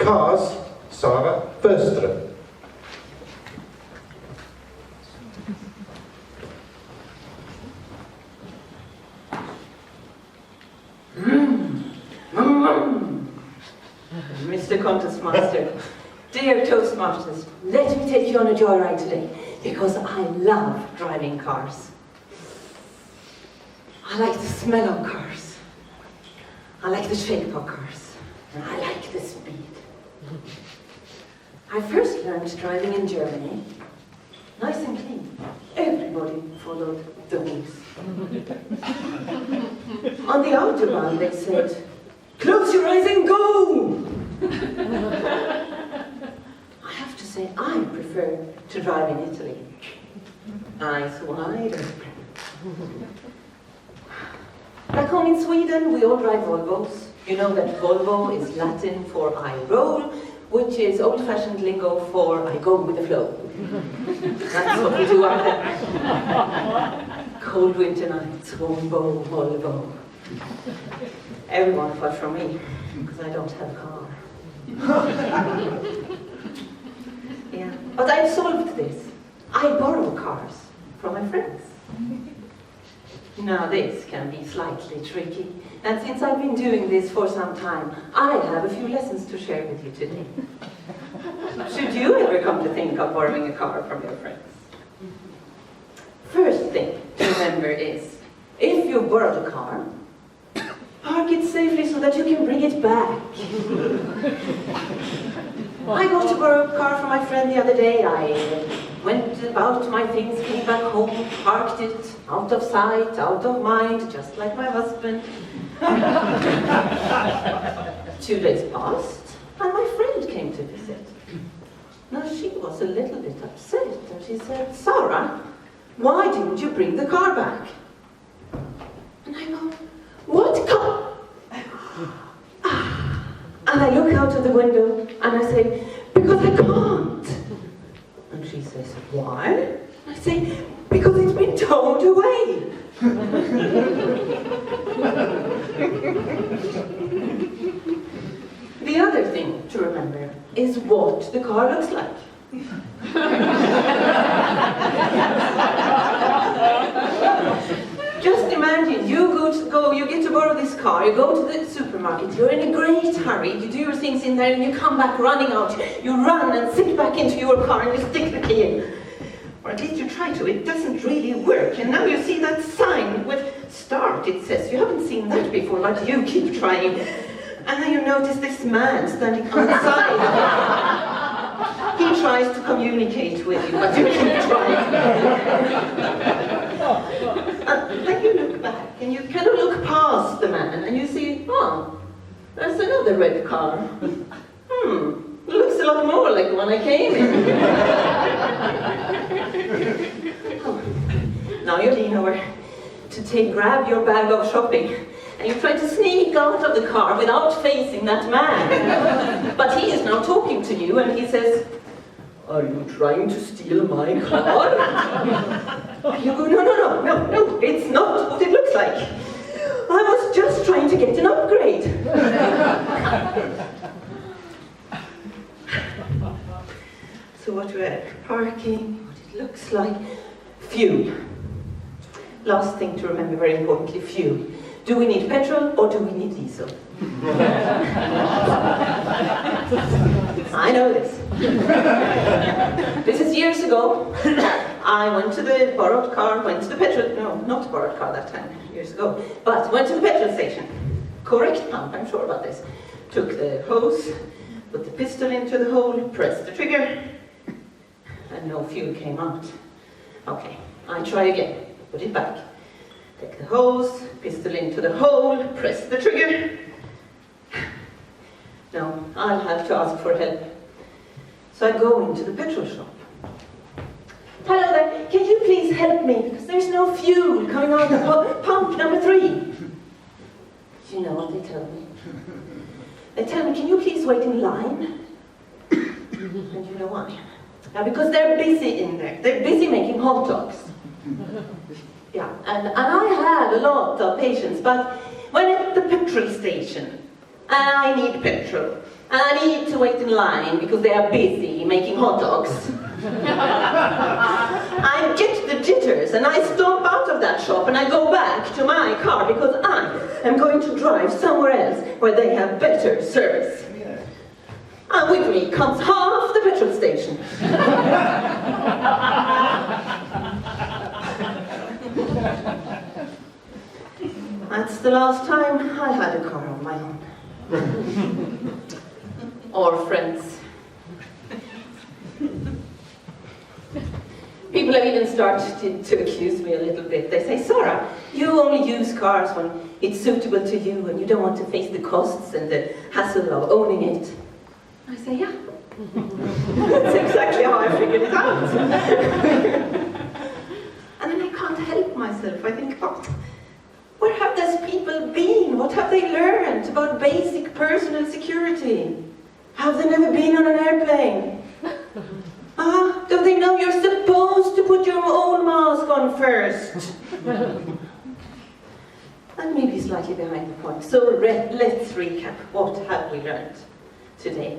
Cars, Sarah Förström. Mr. Contest Master, dear Toastmasters, let me take you on a joyride today, because I love driving cars. I like the smell of cars. I like the shape of cars. And I like the speed. I first learned driving in Germany. Nice and clean. Everybody followed the rules. On the Autobahn they said, "Close your eyes and go!" I have to say, I prefer to drive in Italy. Eyes wide open. Back home in Sweden, we all drive Volvos. You know that Volvo is Latin for I roll, which is old-fashioned lingo for I go with the flow. That's what we do up there. Cold winter nights, Volvo, Volvo. Everyone apart from me, because I don't have a car. Yeah, but I've solved this. I borrow cars from my friends. Now this can be slightly tricky, and since I've been doing this for some time, I have a few lessons to share with you today. Should you ever come to think of borrowing a car from your friends? First thing to remember is, if you borrowed a car, park it safely so that you can bring it back. I got to borrow a car from my friend the other day. I went about my things, came back home, parked it, out of sight, out of mind, just like my husband. 2 days passed, and my friend came to visit. Now she was a little bit upset, and she said, "Sarah, why didn't you bring the car back?" And I go, "What car?" And I look out of the window and I say, "Because I can't." And she says, "Why?" I say, "Because it's been towed away." The other thing to remember is what the car looks like. Just imagine, you get to borrow this car, you go to the supermarket, you're in a great hurry, you do your things in there and you come back running out. You run and sit back into your car and you stick the key in. Or at least you try to, it doesn't really work. And now you see that sign with start, it says. You haven't seen that before, but you keep trying. And then you notice this man standing outside. He tries to communicate with you, but you keep trying. Then you look back, and you kind of look past the man, and you see, oh, there's another red car. Looks a lot more like the one I came in. Now you lean over to grab your bag of shopping, and you try to sneak out of the car without facing that man. But he is now talking to you, and he says, "Are you trying to steal my car?" You go, no, it's not what it looks like. I was just trying to get an upgrade. So what we're parking, what it looks like. Fuel. Last thing to remember, very importantly, fuel. Do we need petrol or do we need diesel? I know this. This is years ago. I went to the borrowed car, went to the petrol, no, not borrowed car that time, years ago, but went to the petrol station. Correct pump, I'm sure about this. Took the hose, put the pistol into the hole, pressed the trigger, and no fuel came out. Okay, I try again, put it back. Take the hose, pistol into the hole, press the trigger. No, I'll have to ask for help. So I go into the petrol shop. "Hello there, can you please help me? Because there's no fuel coming out of pump number 3. You know what they tell me? They tell me, "Can you please wait in line?" And you know why? Now, because they're busy in there. They're busy making hot dogs. Yeah, and I have a lot of patience, but when at the petrol station, I need petrol, and I need to wait in line because they are busy making hot dogs, I get the jitters and I stomp out of that shop and I go back to my car because I am going to drive somewhere else where they have better service. And with me comes half the petrol station. That's the last time I had a car of my own. Or friends. People have even started to accuse me a little bit. They say, Sarah, you only use cars when it's suitable to you and you don't want to face the costs and the hassle of owning it. I say, yeah. That's exactly how I figured it out. And then I can't help myself. I think, oh, where have those people been? What have they learned about basic personal security? Have they never been on an airplane? Don't they know you're supposed to put your own mask on first? And maybe slightly behind the point. So let's recap. What have we learned today?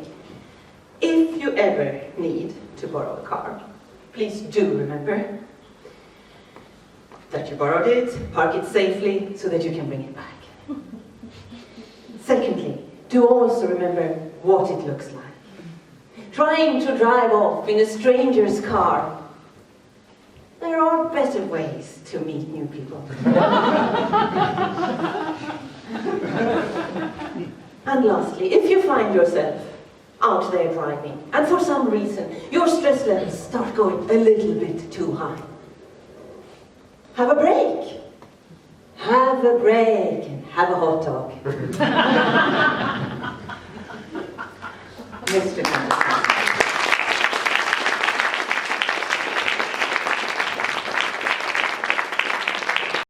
If you ever need to borrow a car, please do remember that you borrowed it, park it safely so that you can bring it back. Secondly, do also remember what it looks like. Trying to drive off in a stranger's car. There are better ways to meet new people. And lastly, if you find yourself out there driving, and for some reason your stress levels start going a little bit too high, have a break. Have a break and have a hot dog. Mr.